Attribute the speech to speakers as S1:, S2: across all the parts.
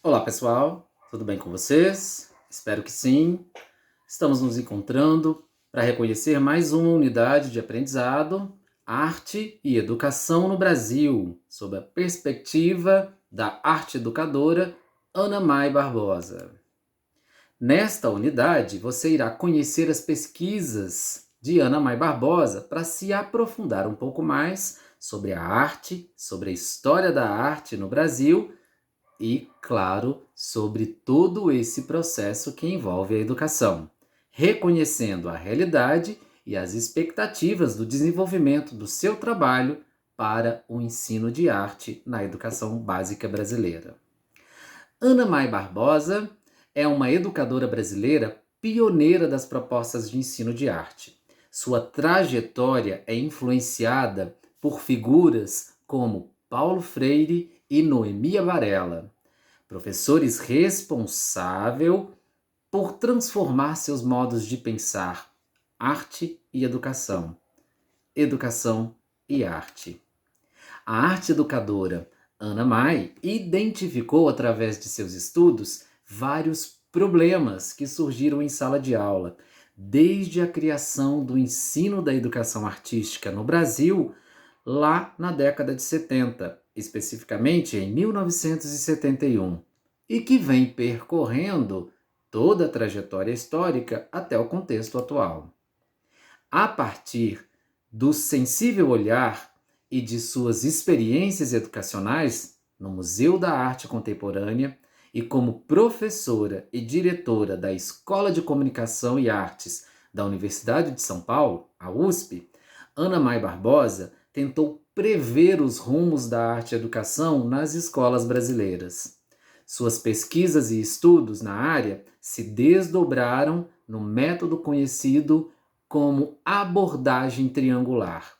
S1: Olá pessoal, tudo bem com vocês? Espero que sim. Estamos nos encontrando para reconhecer mais uma unidade de aprendizado, Arte e Educação no Brasil, sob a perspectiva da arte educadora Ana Mai Barbosa. Nesta unidade, você irá conhecer as pesquisas de Ana Mai Barbosa para se aprofundar um pouco mais sobre a arte, sobre a história da arte no Brasil e, claro, sobre todo esse processo que envolve a educação, reconhecendo a realidade e as expectativas do desenvolvimento do seu trabalho para o ensino de arte na educação básica brasileira. Ana Mai Barbosa é uma educadora brasileira pioneira das propostas de ensino de arte. Sua trajetória é influenciada por figuras como Paulo Freire e Noemia Varela, professores responsáveis por transformar seus modos de pensar arte e educação, educação e arte. A arte educadora Ana Mai identificou através de seus estudos vários problemas que surgiram em sala de aula, desde a criação do ensino da educação artística no Brasil, lá na década de 70, especificamente em 1971, e que vem percorrendo toda a trajetória histórica até o contexto atual. A partir do sensível olhar e de suas experiências educacionais no Museu da Arte Contemporânea e como professora e diretora da Escola de Comunicação e Artes da Universidade de São Paulo, a USP, Ana Mai Barbosa tentou prever os rumos da arte e educação nas escolas brasileiras. Suas pesquisas e estudos na área se desdobraram no método conhecido como abordagem triangular,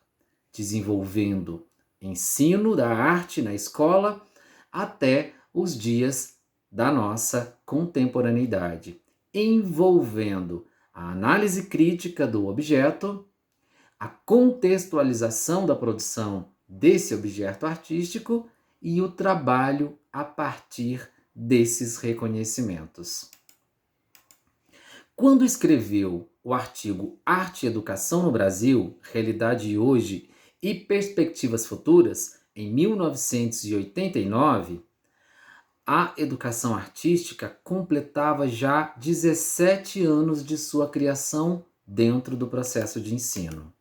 S1: desenvolvendo ensino da arte na escola até os dias da nossa contemporaneidade, envolvendo a análise crítica do objeto, a contextualização da produção desse objeto artístico e o trabalho a partir desses reconhecimentos. Quando escreveu o artigo Arte e Educação no Brasil, Realidade Hoje e Perspectivas Futuras, em 1989, a educação artística completava já 17 anos de sua criação dentro do processo de ensino.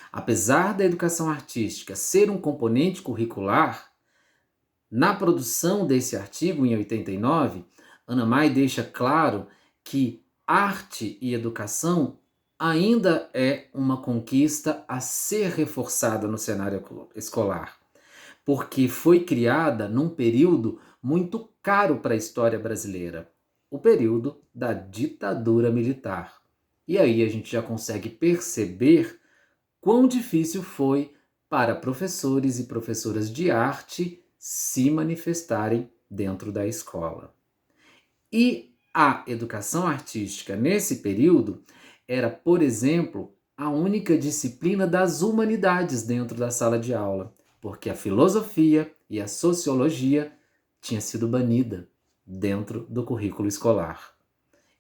S1: Apesar da educação artística ser um componente curricular, na produção desse artigo, em 89, Ana Mai deixa claro que arte e educação ainda é uma conquista a ser reforçada no cenário escolar, porque foi criada num período muito caro para a história brasileira, o período da ditadura militar. E aí a gente já consegue perceber quão difícil foi para professores e professoras de arte se manifestarem dentro da escola. E a educação artística nesse período era, por exemplo, a única disciplina das humanidades dentro da sala de aula, porque a filosofia e a sociologia tinha sido banida dentro do currículo escolar.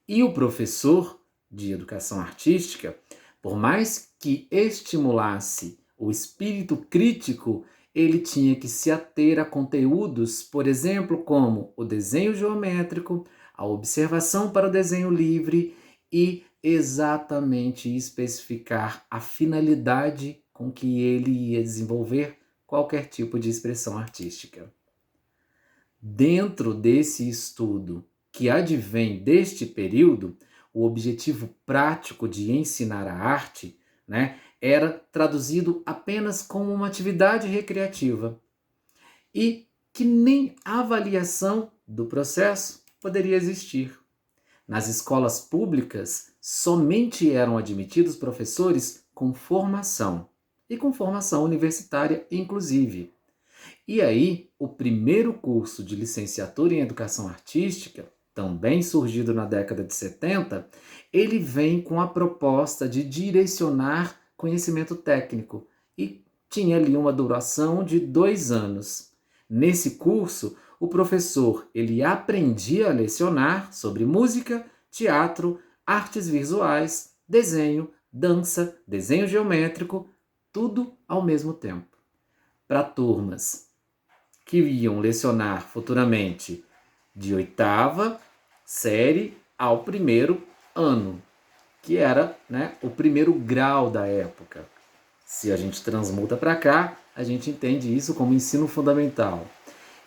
S1: E o professor de educação artística, por mais que estimulasse o espírito crítico, ele tinha que se ater a conteúdos, por exemplo, como o desenho geométrico, a observação para o desenho livre e exatamente especificar a finalidade com que ele ia desenvolver qualquer tipo de expressão artística. Dentro desse estudo que advém deste período, o objetivo prático de ensinar a arte, era traduzido apenas como uma atividade recreativa e que nem avaliação do processo poderia existir. Nas escolas públicas, somente eram admitidos professores com formação, e com formação universitária, inclusive. E aí, o primeiro curso de licenciatura em Educação Artística, também surgido na década de 70, ele vem com a proposta de direcionar conhecimento técnico e tinha ali uma duração de 2 anos. Nesse curso, o professor ele aprendia a lecionar sobre música, teatro, artes visuais, desenho, dança, desenho geométrico, tudo ao mesmo tempo. Para turmas que iam lecionar futuramente de 8ª série ao 1º ano, que era, né, o 1º grau da época. Se a gente transmuta para cá, a gente entende isso como ensino fundamental.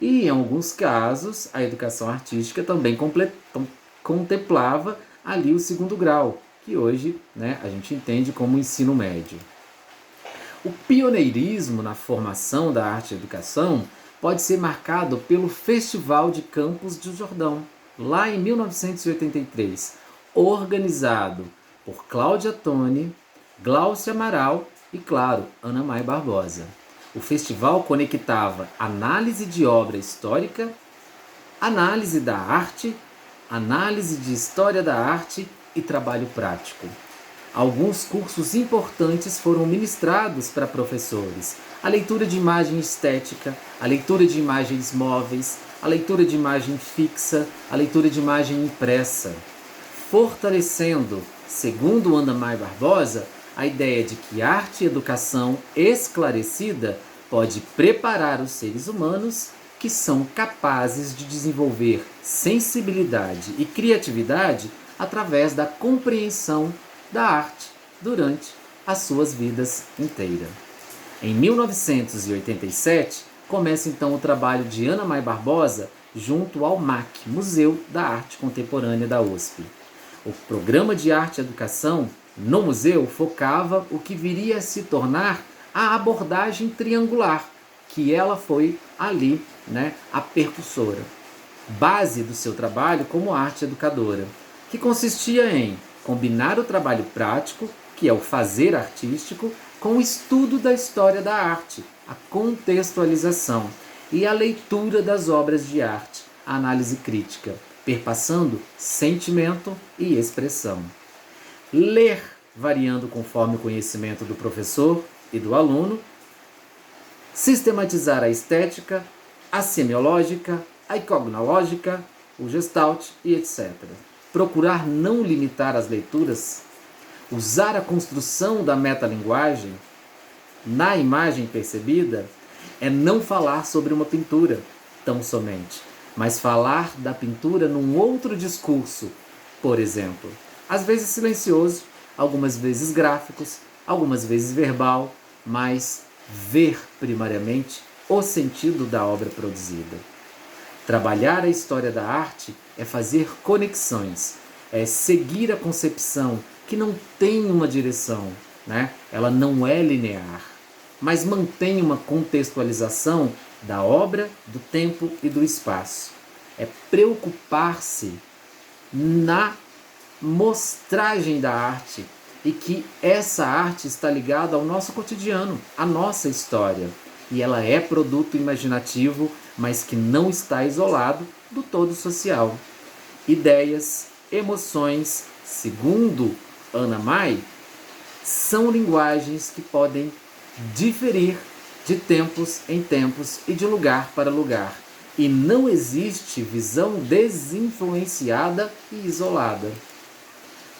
S1: E, em alguns casos, a educação artística também contemplava ali o 2º grau, que hoje, né, a gente entende como ensino médio. O pioneirismo na formação da arte e educação pode ser marcado pelo Festival de Campos do Jordão, lá em 1983, organizado por Cláudia Toni, Glaucia Amaral e, claro, Ana May Barbosa. O festival conectava análise de obra histórica, análise da arte, análise de história da arte e trabalho prático. Alguns cursos importantes foram ministrados para professores: a leitura de imagem estética, a leitura de imagens móveis, a leitura de imagem fixa, a leitura de imagem impressa, fortalecendo, segundo Ana May Barbosa, a ideia de que arte e educação esclarecida pode preparar os seres humanos que são capazes de desenvolver sensibilidade e criatividade através da compreensão da arte durante as suas vidas inteiras. Em 1987, começa então o trabalho de Ana May Barbosa junto ao MAC, Museu da Arte Contemporânea da USP. O programa de arte e educação no museu focava o que viria a se tornar a abordagem triangular, que ela foi ali, né, a percussora, base do seu trabalho como arte educadora, que consistia em combinar o trabalho prático, que é o fazer artístico, com o estudo da história da arte, a contextualização e a leitura das obras de arte, a análise crítica, perpassando sentimento e expressão. Ler, variando conforme o conhecimento do professor e do aluno, sistematizar a estética, a semiológica, a iconológica, o gestalt e etc. Procurar não limitar as leituras, usar a construção da metalinguagem na imagem percebida é não falar sobre uma pintura tão somente, mas falar da pintura num outro discurso, por exemplo, às vezes silencioso, algumas vezes gráficos, algumas vezes verbal, mas ver primariamente o sentido da obra produzida. Trabalhar a história da arte é fazer conexões, é seguir a concepção que não tem uma direção, né? Ela não é linear, mas mantém uma contextualização da obra, do tempo e do espaço. É preocupar-se na mostragem da arte e que essa arte está ligada ao nosso cotidiano, à nossa história. E ela é produto imaginativo, mas que não está isolado do todo social. Ideias, emoções, segundo Ana May, são linguagens que podem diferir de tempos em tempos e de lugar para lugar. E não existe visão desinfluenciada e isolada.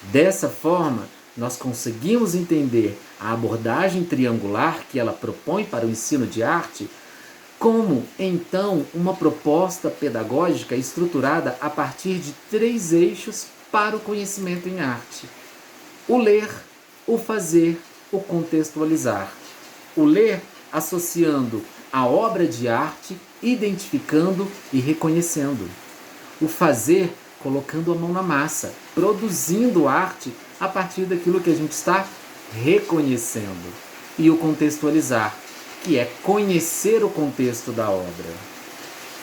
S1: Dessa forma, nós conseguimos entender a abordagem triangular que ela propõe para o ensino de arte como, então, uma proposta pedagógica estruturada a partir de 3 eixos para o conhecimento em arte: o ler, o fazer, o contextualizar. O ler associando a obra de arte, identificando e reconhecendo. O fazer colocando a mão na massa, produzindo arte a partir daquilo que a gente está reconhecendo. E o contextualizar, que é conhecer o contexto da obra.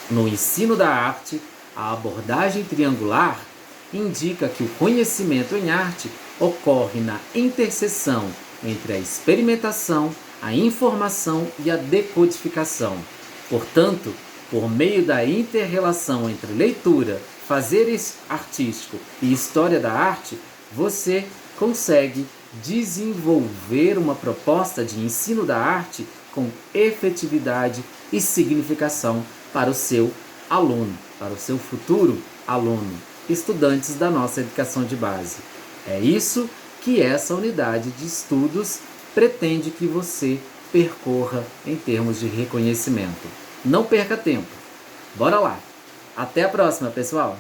S1: No ensino da arte, a abordagem triangular indica que o conhecimento em arte ocorre na interseção entre a experimentação, a informação e a decodificação. Portanto, por meio da inter-relação entre leitura, fazer artístico e história da arte, você consegue desenvolver uma proposta de ensino da arte com efetividade e significação para o seu aluno, para o seu futuro aluno, estudantes da nossa educação de base. É isso que essa unidade de estudos pretende que você percorra em termos de reconhecimento. Não perca tempo. Bora lá! Até a próxima, pessoal!